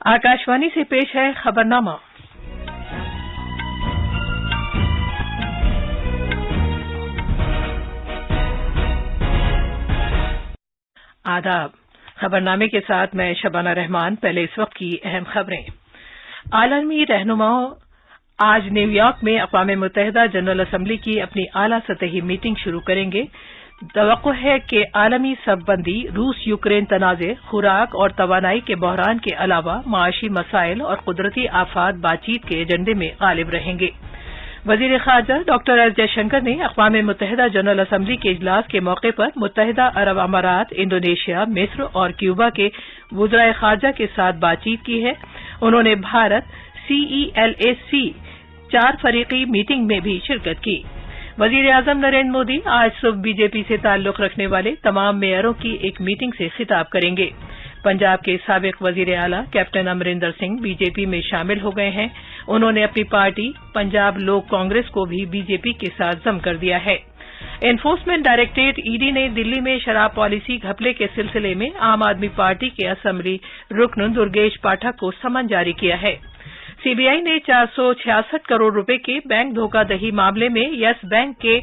आकाशवाणी से पेश है खबरनामा। आदाब। खबरनामे के साथ मैं शबाना रहमान। पहले इस वक्त की अहम खबरें। आलमी रहनुमाओं आज न्यूयॉर्क में अक़वाम मुत्तहिदा जनरल असम्बली की अपनी आला सतही मीटिंग शुरू करेंगे। तवक्को है कि आलमी शबबंदी, रूस यूक्रेन तनाज़े, खुराक और तवानाई के बहरान के अलावा माशी मसाइल और कुदरती आफात बातचीत के एजेंडे में गालिब रहेंगे। वज़ीर ख़ारजा डॉक्टर एस जयशंकर ने अक़वाम मुत्तहिदा जनरल असम्बली के इजलास के मौके पर मुत्तहिदा अरब अमारात, इंडोनेशिया, मिस्र और क्यूबा के वज़राए ख़ारजा के साथ बातचीत की है। उन्होंने भारत CELAC 4 फरीकी मीटिंग में भी शिरकत की। वज़ीर आज़म नरेंद्र मोदी आज सुबह बीजेपी से ताल्लुक़ रखने वाले तमाम मेयरों की एक मीटिंग से खिताब करेंगे। पंजाब के साबिक़ वज़ीर आला कैप्टन अमरिंदर सिंह बीजेपी में शामिल हो गए हैं। उन्होंने अपनी पार्टी पंजाब लोक कांग्रेस को भी बीजेपी के साथ ज़म कर दिया है। एनफोर्समेंट डायरेक्टरेट ED ने दिल्ली में शराब पॉलिसी घपले के सिलसिले में आम आदमी पार्टी के असेंबली रुकन दुर्गेश पाठक को समन जारी किया है। CBI ने 466 करोड़ रुपए के बैंक धोखाधड़ी मामले में यस बैंक के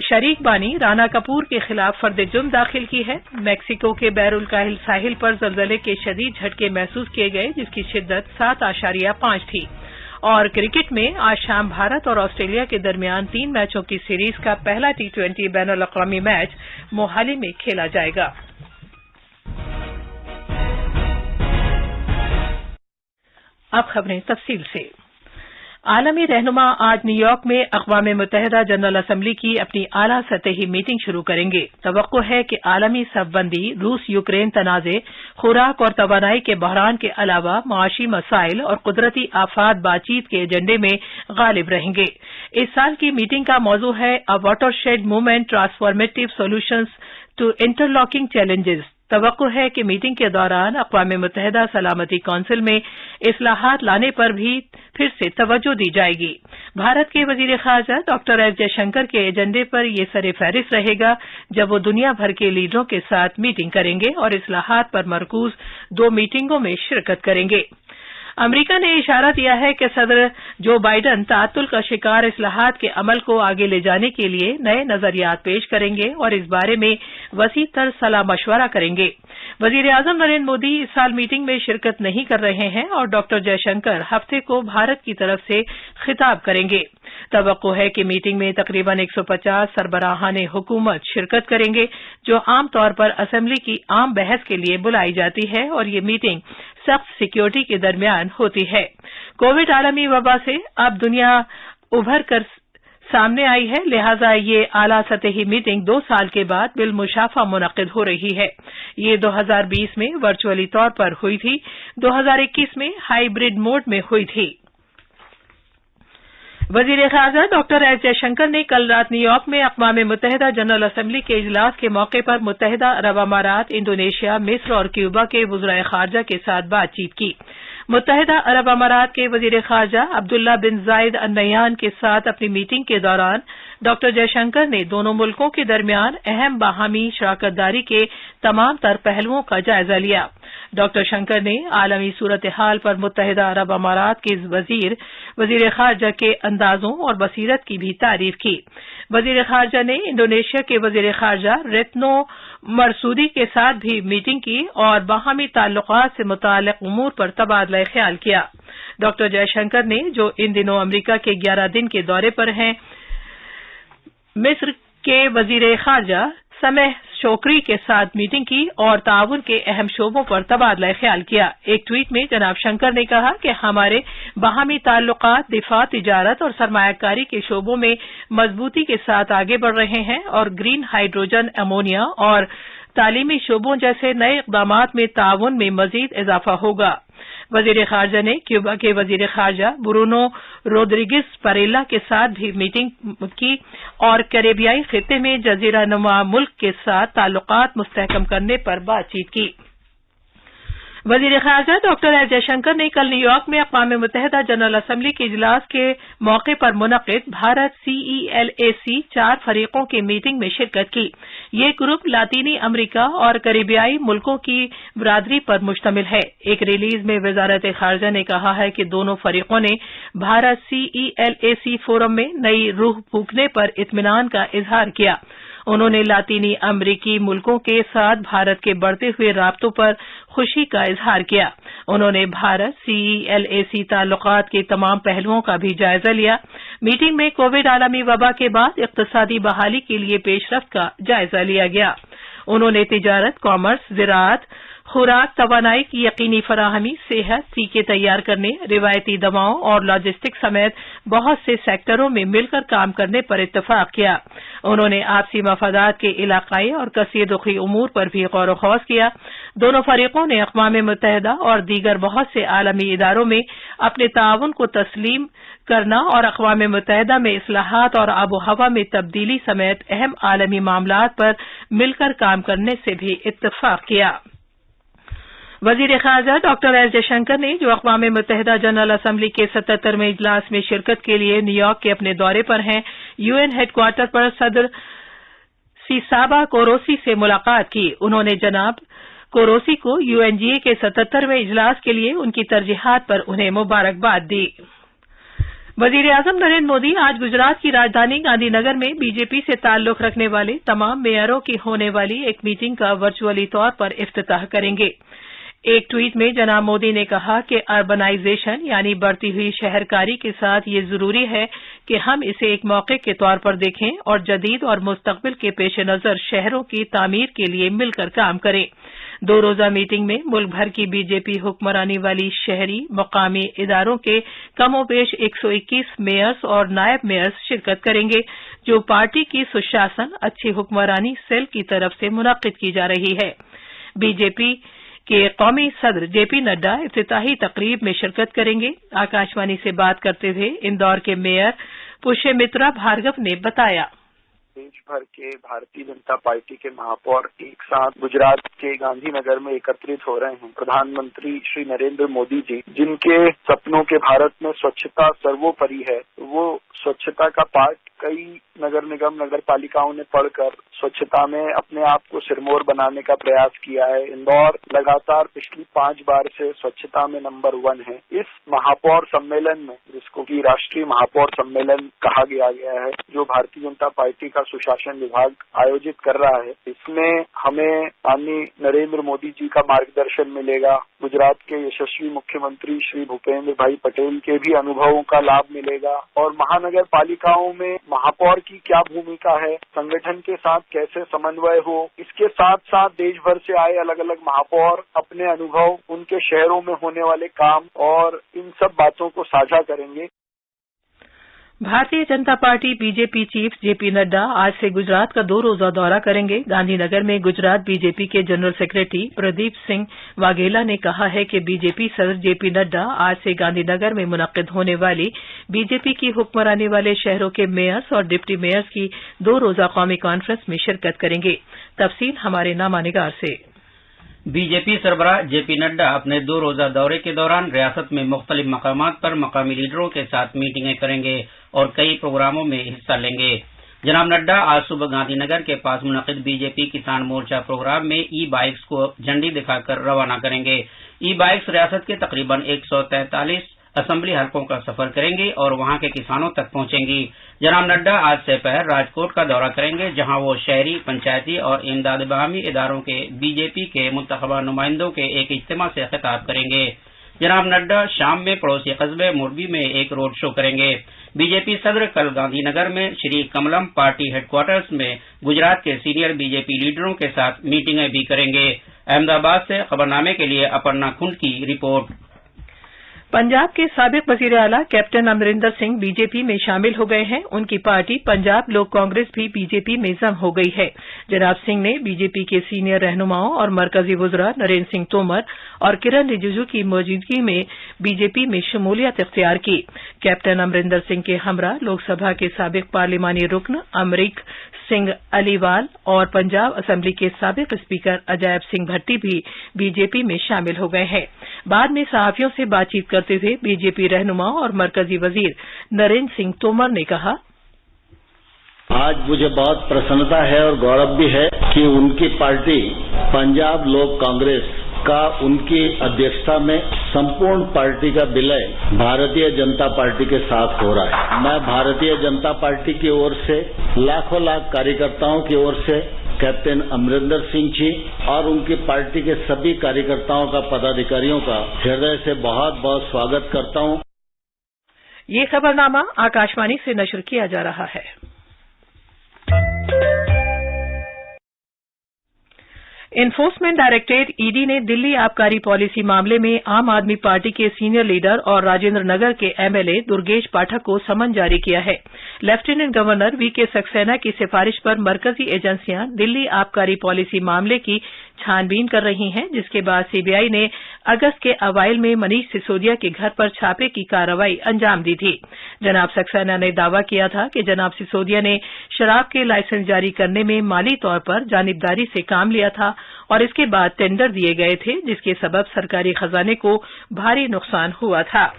शरीक बानी राना कपूर के खिलाफ फर्द जुर्म दाखिल की है। मैक्सिको के बैरुल काहिल साहिल पर ज़लज़ले के शदीद झटके महसूस किए गए, जिसकी शिद्दत 7.5 थी। और क्रिकेट में आज शाम भारत और ऑस्ट्रेलिया के दरमियान 3 मैचों की सीरीज का पहला T20 बैनुल अक़वामी मैच मोहाली में खेला जाएगा। अब खबरें तफसील से। आलमी रहनुमा आज न्यूयॉर्क में अक़वाम मुत्तहिदा जनरल असम्बली की अपनी आला सतही मीटिंग शुरू करेंगे। तवक्को है कि आलमी शबबंदी, रूस यूक्रेन तनाज़े, खुराक और तवानाई के बहरान के अलावा माशी मसाइल और कुदरती आफात बातचीत के एजेंडे में गालिब रहेंगे। इस साल की मीटिंग का मौजू है a watershed movement transformative solutions to interlocking challenges. तवक्को है कि मीटिंग के दौरान अक़वाम मुत्तहिदा सलामती कौंसिल में इस्लाहात लाने पर भी फिर से तवज्जो दी जाएगी। भारत के वज़ीर ख़ारजा डॉक्टर एस जयशंकर के एजेंडे पर यह सर-ए-फ़हरिस्त रहेगा जब वो दुनिया भर के लीडरों के साथ मीटिंग करेंगे और इस्लाहात पर मरकूज 2 मीटिंगों में शिरकत करेंगे। अमरीका ने इशारा दिया है कि सदर जो बाइडन ताअत्तुल का शिकार इस्लाहात के अमल को आगे ले जाने के लिए नए नजरियात पेश करेंगे और इस बारे में वसी तर सलाह मशवरा करेंगे। वज़ीर आज़म नरेंद्र मोदी इस साल मीटिंग में शिरकत नहीं कर रहे हैं और डॉक्टर जयशंकर हफ्ते को भारत की तरफ से खिताब करेंगे। तवक्को है कि मीटिंग में तकरीबन 150 सरबराहान हुकूमत शिरकत करेंगे, जो आम तौर पर असेंबली की आम बहस के लिए बुलाई जाती है और ये मीटिंग सख्त सिक्योरिटी के दरमियान होती है। कोविड आलमी वबा से अब दुनिया उभर कर सामने आई है, लिहाजा ये आला सतही मीटिंग 2 साल के बाद बिलमुशाफा मुनक़िद हो रही है। ये 2020 में वर्चुअली तौर पर हुई थी, 2021 में हाइब्रिड मोड में हुई थी। वज़ीर ख़ारजा डॉक्टर एस जयशंकर ने कल रात न्यूयॉर्क में अक़वाम मुत्तहिदा जनरल असम्बली के इजलास के मौके पर मुत्तहिदा अरब अमारात, इंडोनेशिया, मिस्र और क्यूबा के वज़राए ख़ारजा के साथ बातचीत की। मुत्तहिदा अरब अमारात के वज़ीर ख़ारजा अब्दुल्ला बिन ज़ायद अल नह्यान के साथ अपनी मीटिंग के दौरान डॉक्टर जयशंकर ने दोनों मुल्कों के दरमियान अहम बाहमी शराकतदारी के तमाम तर पहलुओं का जायजा लिया। डॉक्टर शंकर ने आलमी सूरत हाल पर मुत्तहिदा अरब अमारात के वज़ीर ख़ारजा के अंदाज़ों और बसीरत की भी तारीफ की। वज़ीर ख़ारजा ने इंडोनेशिया के वज़ीर ख़ारजा रेतनो मरसूदी के साथ भी मीटिंग की और बाहमी ताल्लुक़ात से मुताल्लिक़ उमूर पर तबादला ख्याल किया। डॉक्टर जयशंकर ने, जो इन दिनों अमरीका के 11 दिन के दौरे पर हैं, मिस्र के वज़ीर ख़ारजा समह शोकरी के साथ मीटिंग की और ताउन के अहम शोबों पर तबादला ख्याल किया। एक ट्वीट में जनाब शंकर ने कहा कि हमारे बाहमी ताल्लुकात दिफा, तिजारत और सरमायाकारी के शोबों में मजबूती के साथ आगे बढ़ रहे हैं और ग्रीन हाइड्रोजन, अमोनिया और तालीमी शोबों जैसे नए इक़दामात में ताउन में मजीद इजाफा होगा। वज़ीर ख़ारजा ने क्यूबा के वज़ीर ख़ारजा ब्रूनो रोड्रिगिस परेला के साथ भी मीटिंग की और कैरेबियाई खित्ते में जज़ीरा नुमा मुल्क के साथ ताल्लुकात मुस्तहकम करने पर बातचीत की। وزیر خارجہ ڈاکٹر ایس جے شنکر نے کل نیو یارک میں اقوام متحدہ جنرل اسمبلی کے اجلاس کے موقع پر منعقد بھارت CELAC 4 فریقوں کی میٹنگ میں شرکت کی۔ یہ گروپ لاطینی امریکہ اور کریبیائی ملکوں کی برادری پر مشتمل ہے۔ ایک ریلیز میں وزارت خارجہ نے کہا ہے کہ دونوں فریقوں نے بھارت CELAC فورم میں نئی روح پھونکنے پر اطمینان کا اظہار کیا۔ انہوں نے لاطینی امریکی ملکوں کے ساتھ بھارت کے بڑھتے ہوئے رابطوں پر خوشی کا اظہار کیا۔ انہوں نے بھارت CELAC تعلقات کے تمام پہلوؤں کا بھی جائزہ لیا۔ میٹنگ میں کووڈ عالمی وبا کے بعد اقتصادی بحالی کے لیے پیش رفت کا جائزہ لیا گیا۔ انہوں نے تجارت، کامرس، زراعت، خوراک، توانائی کی یقینی فراہمی، صحت، ٹیکے تیار کرنے، روایتی دواؤں اور لاجسٹک سمیت بہت سے سیکٹروں میں مل کر کام کرنے پر اتفاق کیا۔ انہوں نے آپسی مفادات کے علاقائی اور کثیر رخی امور پر بھی غور و خوض کیا۔ دونوں فریقوں نے اقوام متحدہ اور دیگر بہت سے عالمی اداروں میں اپنے تعاون کو تسلیم کرنا اور اقوام متحدہ میں اصلاحات اور آب و ہوا میں تبدیلی سمیت اہم عالمی معاملات پر مل کر کام کرنے سے بھی اتفاق کیا۔ وزیر خارجہ ڈاکٹر ایس جے شنکر نے جو اقوام متحدہ جنرل اسمبلی کے 77ویں اجلاس میں شرکت کے لیے نیو یارک کے اپنے دورے پر ہیں، UN ہیڈ کوارٹر پر صدر سیسابا کوروسی سے ملاقات کی۔ انہوں نے جناب کوروسی کو UNGA کے 77ویں اجلاس کے لیے ان کی ترجیحات پر انہیں مبارکباد دی۔ وزیر اعظم نریندر مودی آج گجرات کی راجدھانی گاندھی نگر میں BJP سے تعلق رکھنے والے تمام میئروں کی ہونے والی ایک میٹنگ کا ورچوئلی طور پر افتتاح کریں گے۔ ایک ٹویٹ میں جناب مودی نے کہا کہ اربنائزیشن یعنی بڑھتی ہوئی شہرکاری کے ساتھ یہ ضروری ہے کہ ہم اسے ایک موقع کے طور پر دیکھیں اور جدید اور مستقبل کے پیش نظر شہروں کی تعمیر کے لیے مل کر کام کریں۔ 2 روزہ میٹنگ میں ملک بھر کی BJP حکمرانی والی شہری مقامی اداروں کے کم و بیش 121 میئرز اور نائب میئرز شرکت کریں گے، جو پارٹی کی سشاسن اچھی حکمرانی سیل کی طرف سے منعقد کی جا رہی ہے۔ BJP کے قومی صدر JP نڈا افتتاحی تقریب میں شرکت کریں گے۔ آکاشوانی سے بات کرتے ہوئے اندور کے میئر پشے مترا بھارگو نے بتایا، دیش بھر کے بھارتی جنتا پارٹی کے مہاپور ایک ساتھ گجرات کے گاندھی نگر میں ایکترت ہو رہے ہیں۔ پردھان منتری شری نریندر مودی جی، جن کے سپنوں کے بھارت میں سوچھتا سرووپری ہے، وہ سوچھتا کا پارٹ کئی نگر نگم نگر پالیکاؤں نے پڑھ کر سوچھتا میں اپنے آپ کو سرمور بنانے کا پریاس کیا ہے۔ اندور لگاتار پچھلی 5 بار سے سوچھتا میں نمبر 1 ہے۔ اس مہاپور سمیلن میں، جس کو کہ راشٹریہ مہاپور سمیلن کہا گیا ہے، جو بھارتی جنتا پارٹی کا سشاسن وبھاگ آیوجت کر رہا ہے، اس میں ہمیں ماننی نریندر مودی جی کا مارگدرشن ملے گا۔ گجرات کے یشسوی مکھیہ منتری شری بھوپیندر بھائی پٹیل کے بھی انوبھووں کا لابھ ملے گا، اور مہانگر پالیکاؤں میں مہاپور کی کیا بھومکا ہے، سنگٹھن کے ساتھ کیسے سمنوے ہو، اس کے ساتھ ساتھ دیش بھر سے آئے الگ الگ مہاپور اپنے انوبھو، ان کے شہروں میں ہونے والے کام اور ان سب باتوں کو ساجھا کریں گے۔ Bharatiya Janata party BJP chief JP Nadda آج سے گجرات کا 2 روزہ دورہ کریں گے۔ گاندھی نگر میں گجرات BJP کے جنرل سیکرٹری پردیپ سنگھ واگھیلا نے کہا ہے کہ BJP صدر JP نڈا آج سے گاندھی نگر میں منعقد ہونے والی BJP کی حکمرانی والے شہروں کے میئرز اور ڈپٹی میئرز کی 2 روزہ قومی کانفرنس میں شرکت کریں گے۔ تفصیل ہمارے نامہ نگار سے۔ BJP سربراہ JP نڈا اپنے 2 روزہ دورے کے دوران ریاست میں مختلف مقامات پر مقامی لیڈروں کے ساتھ میٹنگیں کریں گے اور کئی پروگراموں میں حصہ لیں گے۔ جناب نڈا آج صبح گاندھی نگر کے پاس منعقد BJP کسان مورچہ پروگرام میں ای بائکس کو جھنڈی دکھا کر روانہ کریں گے۔ ای بائکس ریاست کے تقریباً 143 اسمبلی حلقوں کا سفر کریں گی اور وہاں کے کسانوں تک پہنچیں گی۔ جناب نڈا آج سے پہر راجکوٹ کا دورہ کریں گے، جہاں وہ شہری، پنچایتی اور امداد باہمی اداروں کے BJP کے منتخبہ نمائندوں کے ایک اجتماع سے خطاب کریں گے۔ جناب نڈا شام میں پڑوسی قصبے موربی میں ایک روڈ شو کریں گے۔ BJP صدر کل گاندھی نگر میں شری کملم پارٹی ہیڈ کوارٹرز میں گجرات کے سینئر BJP لیڈروں کے ساتھ میٹنگیں بھی کریں گے۔ احمد آباد سے خبرنامے کے لیے اپرنا کھنڈ کی رپورٹ۔ پنجاب کے سابق وزیر اعلیٰ کیپٹن امریندر سنگھ BJP میں شامل ہو گئے ہیں۔ ان کی پارٹی پنجاب لوک کانگریس بھی BJP میں ضم ہو گئی ہے۔ جناب سنگھ نے BJP کے سینئر رہنماؤں اور مرکزی وزراء نریندر سنگھ تومر اور کرن رجیجو کی موجودگی میں बी जे पी में शमूलियत इख्तियार की। कैप्टन अमरिंदर सिंह के हमरा लोकसभा के साबिक पार्लिमानी रुकन अमरीक सिंह अलीवाल और पंजाब असेंबली के साबिक स्पीकर अजायब सिंह भट्टी भी बीजेपी में शामिल हो गए हैं। बाद में सहाफियों से बातचीत करते हुए बीजेपी रहनुमा और मरकजी वजीर नरेंद्र सिंह तोमर ने कहा, आज मुझे बहुत प्रसन्नता है और गौरव भी है कि उनकी पार्टी पंजाब लोक कांग्रेस का उनकी अध्यक्षता में संपूर्ण पार्टी का विलय भारतीय जनता पार्टी के साथ हो रहा है। मैं भारतीय जनता पार्टी की ओर से लाखों लाख कार्यकर्ताओं की ओर से कैप्टन अमरिंदर सिंह जी और उनकी पार्टी के सभी कार्यकर्ताओं का पदाधिकारियों का हृदय से बहुत बहुत स्वागत करता हूं। ये खबरनामा आकाशवाणी से नशर किया जा रहा है। एनफोर्समेंट डायरेक्टरेट ईडी ने दिल्ली आबकारी पॉलिसी मामले में आम आदमी पार्टी के सीनियर लीडर और राजेंद्र नगर के एमएलए दुर्गेश पाठक को समन जारी किया है। लेफ्टिनेंट गवर्नर वीके सक्सेना की सिफारिश पर मरकजी एजेंसियां दिल्ली आबकारी पॉलिसी मामले की छानबीन कर रही हैं, जिसके बाद सीबीआई ने अगस्त के अवाइल में मनीष सिसोदिया के घर पर छापे की कार्रवाई अंजाम दी थी। जनाब सक्सेना ने दावा किया था कि जनाब सिसोदिया ने शराब के लाइसेंस जारी करने में माली तौर पर जानिबदारी से काम लिया था और इसके बाद टेंडर दिए गए थे, जिसके सबब सरकारी खजाने को भारी नुकसान हुआ था।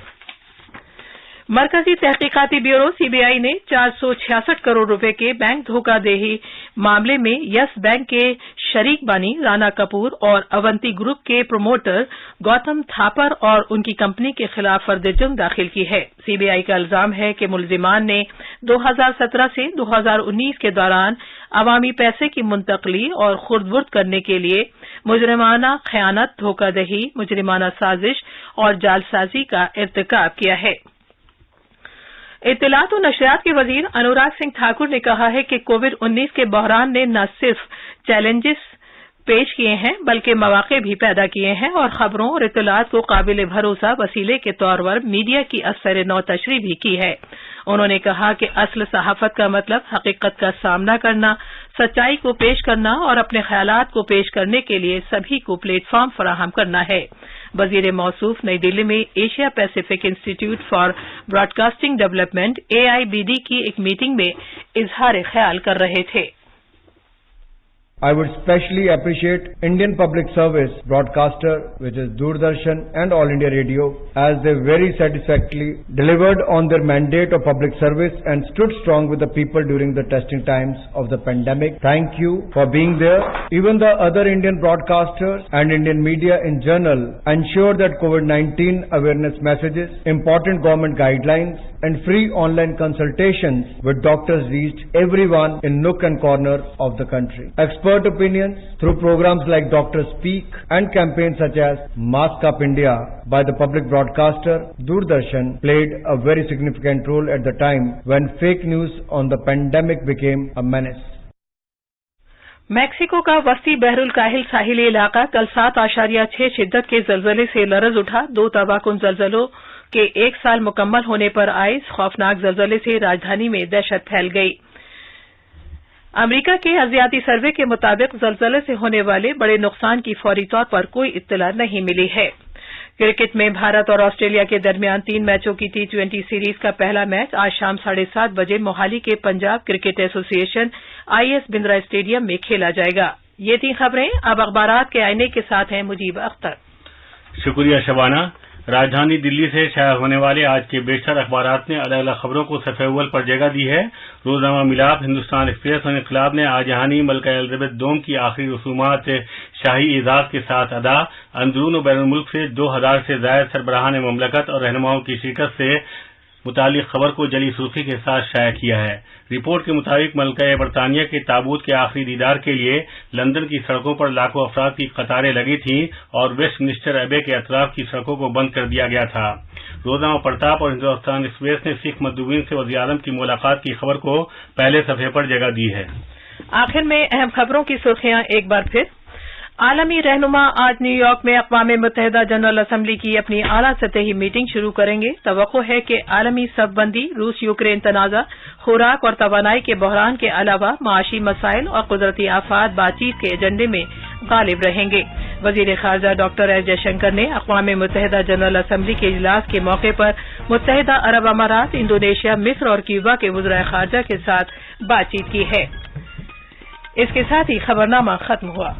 मरकजी तहकीकाती ब्यूरो सीबीआई ने 466 करोड़ रुपए के बैंक धोखाधड़ी मामले में यस बैंक के शरीक बानी राणा कपूर और अवंती ग्रुप के प्रमोटर गौतम थापर और उनकी कंपनी के खिलाफ फर्द जुर्म दाखिल की है। सीबीआई का इल्जाम है कि मुलजिमान ने 2017 से 2019 के दौरान अवामी पैसे की मुंतकली और खुर्द-बुर्द करने के लिए मुजरिमाना खयानत, धोखाधड़ी, मुजरिमाना साजिश और जालसाजी का इर्तिकाब किया है। इत्तलात और नशरियात के वजीर अनुराग सिंह ठाकुर ने कहा है कि कोविड-19 के बहरान ने न सिर्फ चैलेंजेस पेश किए हैं बल्कि मौके भी पैदा किए हैं और खबरों और इत्तलात को काबिल भरोसा वसीले के तौर पर मीडिया की असर नौ तशरीह भी की है। उन्होंने कहा कि असल सहाफत का मतलब हकीकत का सामना करना, सच्चाई को पेश करना और अपने ख्यालात को पेश करने के लिए सभी को प्लेटफॉर्म फराहम करना है। वजीर मौसूफ नई दिल्ली में Asia Pacific institute for broadcasting development AIBD की एक मीटिंग में इजहार ख्याल कर रहे थे। I would specially appreciate Indian Public Service broadcaster, which is Doordarshan and All India Radio, as they very satisfactorily delivered on their mandate of public service and stood strong with the people during the testing times of the pandemic. Thank you for being there. Even the other Indian broadcasters and Indian media in general ensure that COVID-19 awareness messages, important government guidelines, and free online consultations with doctors reached everyone in nook and corner of the country. Expert opinions through programs like Doctor Speak and campaigns such as Mask Up India by the public broadcaster Doordarshan played a very significant role at the time when fake news on the pandemic became a menace. Mexico का वस्ती बहरुल काहिल साहिली इलाका कल 7.6 शिद्दत के जलजले से लरज उठा। 2 तबाकुन जलजलों के 1 साल मुकम्मल होने पर आए इस खौफनाक जलजले से राजधानी में दहशत फैल गई। अमेरिका के अर्जियाती सर्वे के मुताबिक जलजले से होने वाले बड़े नुकसान की फौरी तौर पर कोई इत्तला नहीं मिली है। क्रिकेट में भारत और ऑस्ट्रेलिया के दरमियान 3 मैचों की T20 सीरीज का पहला मैच आज शाम 7:30 बजे मोहाली के Punjab cricket association IS Bindra stadium में खेला जाएगा। ये 3 खबरें अब अखबारात के आईने के साथ हैं मुजीब अख्तर। शुक्रिया शबाना। राजधानी दिल्ली से शाया होने वाले आज के बेशतर अखबारात ने अलग अलग खबरों को सफ़े अव्वल पर जगह दी है। रोजनामा मिलाप, हिंदुस्तान एक्सप्रेस और इनकलाब ने आजहानी मलका एलिजाबेथ दोम की आखिरी रसूमात शाही एजाज के साथ अदा, अंदरून और बैरून मुल्क से 2000 से जायद सरबराहान ममलकत और रहनुमाओं की शिरकत से मुतालिक खबर को जली सुर्खी के साथ शाया किया है। रिपोर्ट के मुताबिक मलका बरतानिया के ताबूत के आखिरी दीदार के लिए लंदन की सड़कों पर लाखों अफराद की कतारें लगी थीं और वेस्टमिनिस्टर एबे के अतराफ की सड़कों को बंद कर दिया गया था। रोजनामा प्रताप और हिंदुस्तान एक्सप्रेस ने सिख मददूबीन से वज़ीर आज़म की मुलाकात की खबर को पहले सफ़े पर जगह दी है। आखिर में अहम खबरों की सुर्खियां एक बार फिर। आलमी रहनुमा आज न्यूयॉर्क में अक़वाम मुत्तहिदा जनरल असम्बली की अपनी आला सतही मीटिंग शुरू करेंगे। तवक्को है कि आलमी सफबंदी, रूस यूक्रेन तनाज़ा, खुराक और तवानाई के बहरान के अलावा माशी मसाइल और कुदरती आफात बातचीत के एजेंडे में गालिब रहेंगे। وزیر خارجہ ڈاکٹر ایس جے شنکر نے اقوام متحدہ جنرل اسمبلی کے اجلاس کے موقع پر متحدہ عرب امارات، انڈونیشیا، مصر اور کیوبا کے وزرائے خارجہ کے ساتھ بات چیت کی ہے۔ اس کے ساتھ ہی خبرنامہ ختم ہوا۔